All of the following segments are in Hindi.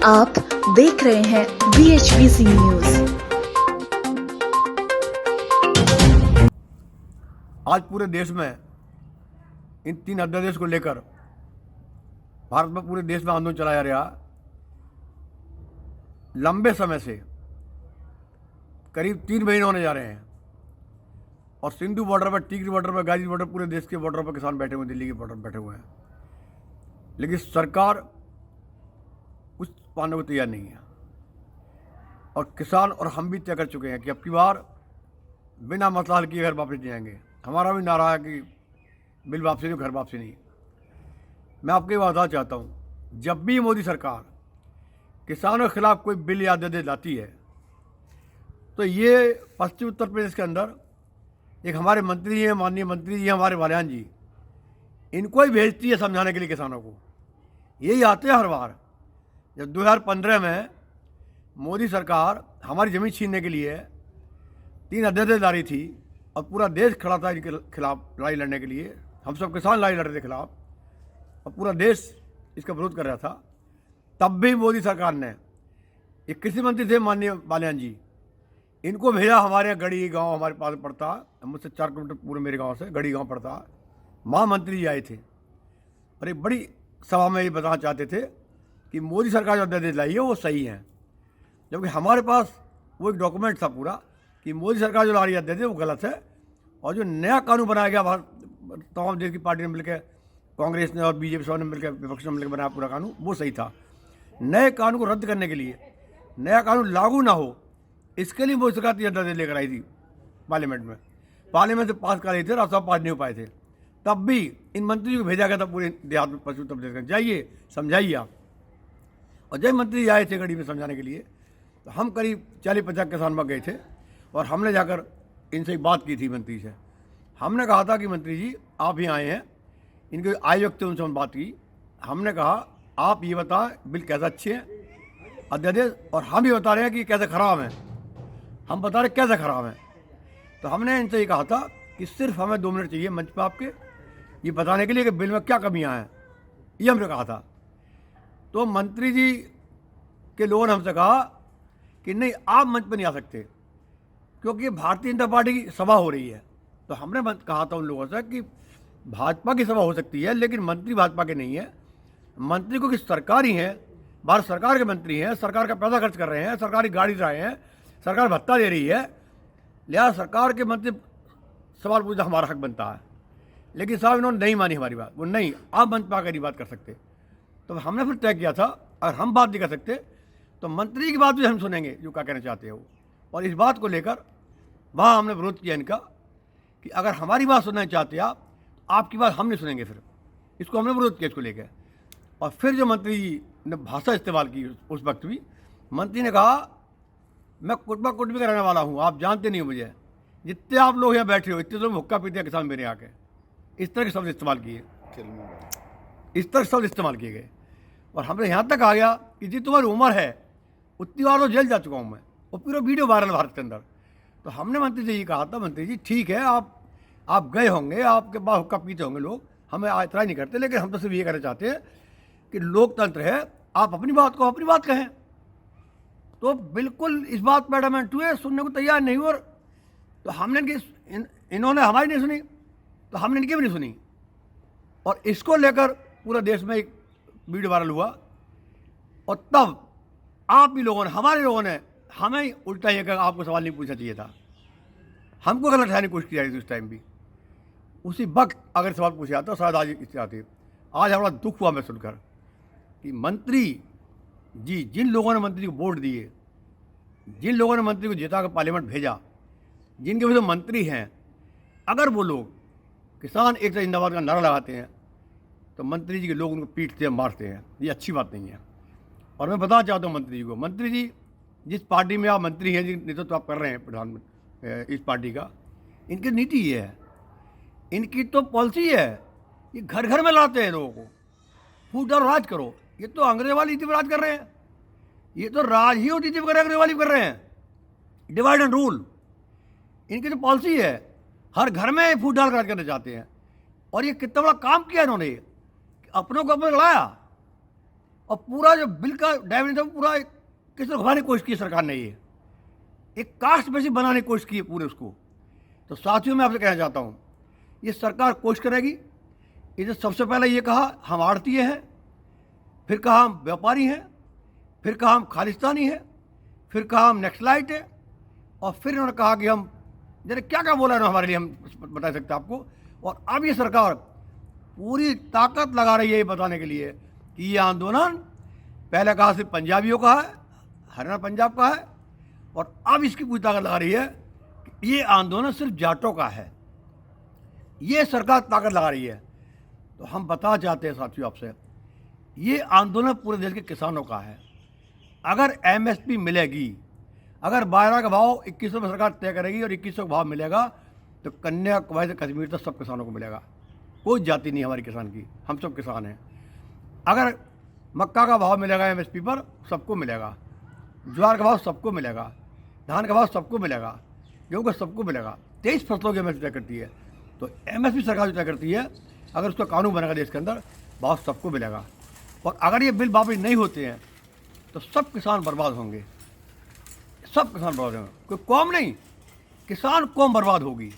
आप देख रहे हैं BHPC न्यूज। आज पूरे देश में इन 3 अध्यादेश को लेकर भारत में पूरे देश में आंदोलन चलाया रहा लंबे समय से। करीब 3 महीने होने जा रहे हैं और सिंधु बॉर्डर पर, टिकरी बॉर्डर पर, गाजी बॉर्डर, पूरे देश के बॉर्डर पर किसान बैठे हुए हैं, दिल्ली के बॉर्डर पर बैठे हुए हैं। लेकिन सरकार कुछ पाने को तैयार नहीं है और किसान और हम भी तय कर चुके हैं कि अब की बार बिना मसला हल किए घर वापस नहीं आएंगे। हमारा भी नारा है कि बिल वापसी नहीं, घर वापसी नहीं। मैं आपको ये बताना चाहता हूँ, जब भी मोदी सरकार किसानों के खिलाफ कोई बिल या आदेश लाती है तो ये पश्चिम उत्तर प्रदेश के अंदर एक हमारे मंत्री हैं, माननीय मंत्री जी हमारे बाल्यान जी, इनको ही भेजती है समझाने के लिए किसानों को। यही आते हैं हर बार। जब 2015 में मोदी सरकार हमारी ज़मीन छीनने के लिए 3 अध्यादेश ला रही थी और पूरा देश खड़ा था इनके खिलाफ लड़ाई लड़ने के लिए, हम सब किसान लड़ाई लड़ रहे थे खिलाफ और पूरा देश इसका विरोध कर रहा था, तब भी मोदी सरकार ने, एक कृषि मंत्री थे माननीय बाल्यान जी, इनको भेजा हमारे यहाँ गढ़ी गांव हमारे पास पड़ता, मुझसे 4 किलोमीटर पूरे मेरे गांव से गढ़ी गांव पड़ता। महामंत्री जी आए थे और एक बड़ी सभा में ये बताना चाहते थे कि मोदी सरकार जो अध्यादेश लाई है वो सही है, जबकि हमारे पास वो एक डॉक्यूमेंट था पूरा कि मोदी सरकार जो ला रही अध्यादेश वो गलत है और जो नया कानून बनाया गया तमाम देश की पार्टी ने मिलकर, कांग्रेस ने और बीजेपी सब ने मिलकर, विपक्ष ने मिलकर बनाया पूरा कानून, वो सही था। नए कानून को रद्द करने के लिए, नया कानून लागू ना हो, इसके लिए मोदी सरकार 3 अध्यादेश लेकर आई थी पार्लियामेंट में। पार्लियामेंट से पास कर रही थे, राज्यसभा पास नहीं हो पाए थे, तब भी इन मंत्री को भेजा गया था पूरे देहात में, पश्चिम उत्तर प्रदेश का, जाइए समझाइए आप। और जब मंत्री आए थे गढ़ी में समझाने के लिए तो हम करीब 40-50 किसान वहाँ गए थे और हमने जाकर इनसे बात की थी मंत्री से। हमने कहा था कि मंत्री जी आप यहाँ आए हैं, इनके आयोग थे, उनसे हम बात की। हमने कहा आप ये बताएं बिल कैसे अच्छे हैं अध्यादेश, और हम ये बता रहे हैं कि कैसे ख़राब हैं, हम बता रहे कैसे ख़राब हैं। तो हमने इनसे ये कहा था कि सिर्फ हमें 2 मिनट चाहिए मंच पर आपके ये बताने के लिए कि बिल में क्या कमियां हैं, ये हमने कहा था। तो मंत्री जी के लोगों ने हमसे कहा कि नहीं आप मंच पर नहीं आ सकते क्योंकि भारतीय जनता पार्टी की सभा हो रही है। तो हमने कहा था उन लोगों से कि भाजपा की सभा हो सकती है लेकिन मंत्री भाजपा के नहीं है, मंत्री को कि सरकार ही है, भारत सरकार के मंत्री हैं, सरकार का पैसा खर्च कर रहे हैं, सरकारी गाड़ी चला रहे हैं, सरकार भत्ता दे रही है, लिहाजा सरकार के मंत्री सवाल पूछना हमारा हक बनता है। लेकिन साहब इन्होंने नहीं मानी हमारी बात, वो नहीं आप मंच पर आकर नहीं बात कर सकते। तो हमने फिर तय किया था अगर हम बात नहीं कर सकते तो मंत्री की बात भी हम सुनेंगे जो क्या कहना चाहते हो। और इस बात को लेकर वहाँ हमने विरोध किया इनका कि अगर हमारी बात सुनना चाहते आप तो आपकी बात हम नहीं सुनेंगे। फिर इसको हमने विरोध किया इसको लेकर। और फिर जो मंत्री जी ने भाषा इस्तेमाल की उस वक्त भी, मंत्री ने कहा मैं कुटबा कुटबी का रहने वाला हूँ, आप जानते नहीं हो मुझे, जितने आप लोग यहाँ बैठे हो इतने लोग हुक्का पीते हैं किसान मेरे यहाँ के, इस तरह के शब्द इस्तेमाल किए, इस तरह शब्द इस्तेमाल किए गए। और हमने यहाँ तक आ गया कि जी तुम्हारी उम्र है उतनी बार तो जेल जा चुका हूँ मैं, और पूरा वीडियो वायरल भारत के अंदर। तो हमने मंत्री जी ये कहा था, मंत्री जी ठीक है आप गए होंगे, आपके पास हुक्का पीते होंगे लोग, हमें इतना नहीं करते, लेकिन हम तो सिर्फ ये कहना चाहते हैं कि लोकतंत्र है, आप अपनी बात को अपनी बात कहें। तो बिल्कुल इस बात पर एडमेंट हुए, सुनने को तैयार नहीं हुए। और तो हमने इन्होंने हमारी नहीं सुनी तो हमने इनकी भी नहीं सुनी, और इसको लेकर पूरा देश में एक वीडियो वायरल हुआ। और तब आप ही लोगों ने, हमारे लोगों ने हमें उल्टा ये कहा आपको सवाल नहीं पूछना चाहिए था, हमको गलत ठहराने की कोशिश की जा रही थी उस टाइम भी। उसी वक्त अगर सवाल पूछा जाता शायद आज इससे आते। आज हमारा दुख हुआ मैं सुनकर कि मंत्री जी, जिन लोगों ने मंत्री को वोट दिए, जिन लोगों ने मंत्री को जिता कर पार्लियामेंट भेजा, जिनके वजह से मंत्री हैं, अगर वो लोग किसान एक तरह जिंदाबाद का नारा लगाते हैं तो मंत्री जी के लोग उनको पीटते हैं, मारते हैं, ये अच्छी बात नहीं है। और मैं बताना चाहता हूँ मंत्री जी को, मंत्री जी जिस पार्टी में आप मंत्री हैं, जिस नेतृत्व आप कर रहे हैं प्रधानमंत्री इस पार्टी का, इनकी नीति ये है, इनकी तो पॉलिसी है, ये घर घर में लाते हैं लोगों को, फूट और राज करो। ये तो अंग्रेज वाली नीति पर राज कर रहे हैं, ये तो राज ही और नीति पर अंग्रेज वाली कर रहे हैं, डिवाइड एंड रूल इनकी तो पॉलिसी है, हर घर में फूट डाल राज करना चाहते हैं। और ये कितना बड़ा काम किया इन्होंने, अपनों को अपने लड़ाया और पूरा जो बिल का डेफिनेशन पूरा किसी को घुमाने की कोशिश की सरकार ने, ये एक कास्ट बेसिस बनाने की कोशिश की है पूरे उसको। तो साथियों मैं आपसे कहना चाहता हूँ, ये सरकार कोशिश करेगी। इसे सबसे पहले ये कहा हम आड़तीय हैं, फिर कहा हम व्यापारी हैं, फिर कहा हम खालिस्तानी हैं, फिर कहा हम नक्सलाइट है, और फिर इन्होंने कहा कि हम जैसे क्या क्या बोला है हमारे लिए, हम बता सकते हैं आपको। और अब ये सरकार पूरी ताकत लगा रही है ये बताने के लिए कि ये आंदोलन पहले कहा सिर्फ पंजाबियों का है, हरियाणा पंजाब का है, और अब इसकी पूरी ताकत लगा रही है कि ये आंदोलन सिर्फ जाटों का है। ये सरकार ताकत लगा रही है। तो हम बता चाहते हैं साथियों आपसे, ये आंदोलन पूरे देश के किसानों का है। अगर एमएसपी मिलेगी, अगर बाजरा का भाव 2100 में सरकार तय करेगी और 2100 का भाव मिलेगा, तो कन्याकुमारी से कश्मीर तक सब किसानों को मिलेगा। कोई जाति नहीं हमारी किसान की, हम सब किसान हैं। अगर मक्का का भाव मिलेगा एमएसपी पर, सबको मिलेगा। ज्वार का भाव सबको मिलेगा, धान का भाव सबको मिलेगा, गेहूँ का सबको मिलेगा। 23 फसलों की एमएसपी तय करती है। तो एमएसपी सरकार जो तय करती है, अगर उसका कानून बनेगा देश के अंदर, भाव सबको मिलेगा। और अगर ये बिल वापस नहीं होते हैं तो सब किसान बर्बाद होंगे, सब किसान बर्बाद होंगे। कोई कौम नहीं, किसान कौम बर्बाद होगी।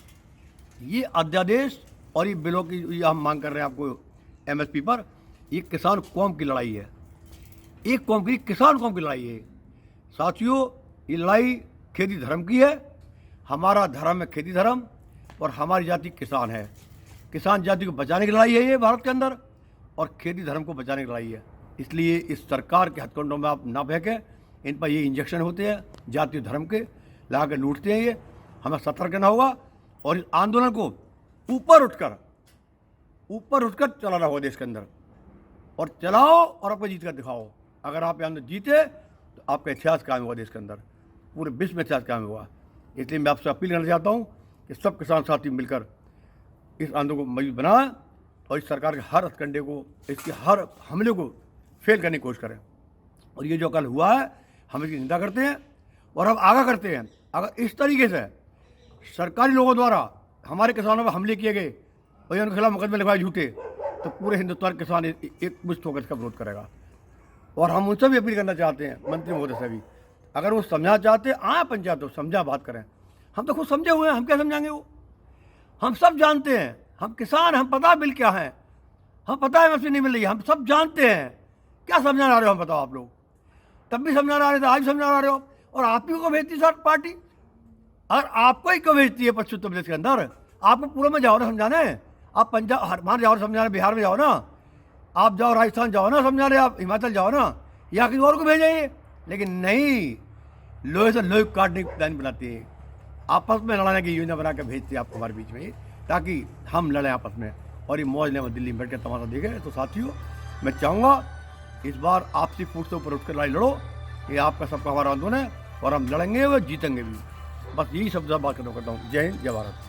ये अध्यादेश और ये बिलों की ये हम मांग कर रहे हैं आपको एमएसपी पर, ये किसान कौम की लड़ाई है। एक कौम की, किसान कौम की लड़ाई है। साथियों, ये लड़ाई खेती धर्म की है। हमारा धर्म है खेती धर्म, और हमारी जाति किसान है। किसान जाति को बचाने की लड़ाई है ये भारत के अंदर, और खेती धर्म को बचाने की लड़ाई है। इसलिए इस सरकार के हथकंडों में आप ना फेंकें। इन पर ये इंजेक्शन होते हैं जातीय धर्म के, ला के लूटते हैं ये। हमें सतर्क रहना होगा और इस आंदोलन को ऊपर उठकर चलाना होगा देश के अंदर। और चलाओ और आपको जीत कर दिखाओ। अगर आप यहाँ जीते तो आपका इतिहास कायम होगा देश के अंदर, पूरे विश्व में इतिहास कायम होगा। इसलिए मैं आपसे अपील करना चाहता हूँ कि सब किसान साथी मिलकर इस आंदोलन को मजबूत बनाएं और इस सरकार के हर हथकंडे को, इसके हर हमले को फेल करने की कोशिश करें। और ये जो कल हुआ है, हम इसकी निंदा करते हैं और हम आगाह करते हैं, अगर इस तरीके से सरकारी लोगों द्वारा हमारे किसानों पर हमले किए गए और उनके खिलाफ मुकदमे लिखवाए झूठे, तो पूरे हिंदुस्तान किसान एक मुश्त होकर इसका विरोध करेगा। और हम उनसे भी अपील करना चाहते हैं, मंत्री महोदय से भी, अगर वो समझा चाहते हैं आए पंचायत तो समझा बात करें। हम तो खुद समझे हुए हैं, हम क्या समझाएंगे वो। हम सब जानते हैं, हम किसान, हम पता बिल क्या है, हम पता है मशीन नहीं मिल रही है, हम सब जानते हैं। क्या समझाने आ रहे हो, हम बताओ आप लोग। तब भी समझाने आ रहे थे, आज भी समझाने आ रहे हो। और आप ही को भेजती सर पार्टी, अगर आपको ही क्यों भेजती है पश्चिम उत्तर प्रदेश के अंदर? आपको पूरे में जाओ ना समझाने। आप पंजाब हरियाणा जाओ समझाने, बिहार में जाओ ना, आप जाओ राजस्थान जाओ ना समझाने, आप हिमाचल जाओ ना, या किसी और को भेजेंगे। लेकिन नहीं, लोहे से लोहे काटने की प्लान बनाती है, आपस में लड़ाने की योजना बना के भेजती है आपको हमारे बीच में, ताकि हम लड़ें आपस में और ये मौज लें दिल्ली में बैठ के तमाशा देखें। तो साथियों, मैं चाहूँगा इस बार आपसी फूट से ऊपर उठकर लड़ाई लड़ो। ये आपका सबका हमारा आंदोलन है और हम लड़ेंगे और जीतेंगे भी। बस यही शब्द बात करता हूँ। जय हिंद, जय भारत।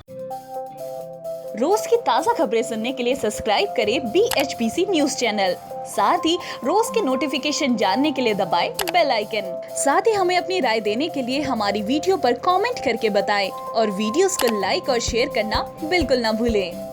रोज की ताज़ा खबरें सुनने के लिए सब्सक्राइब करें BHPC न्यूज चैनल। साथ ही रोज के नोटिफिकेशन जानने के लिए दबाएं बेल आइकन। साथ ही हमें अपनी राय देने के लिए हमारी वीडियो पर कमेंट करके बताएं और वीडियोस को लाइक और शेयर करना बिल्कुल ना भूलें।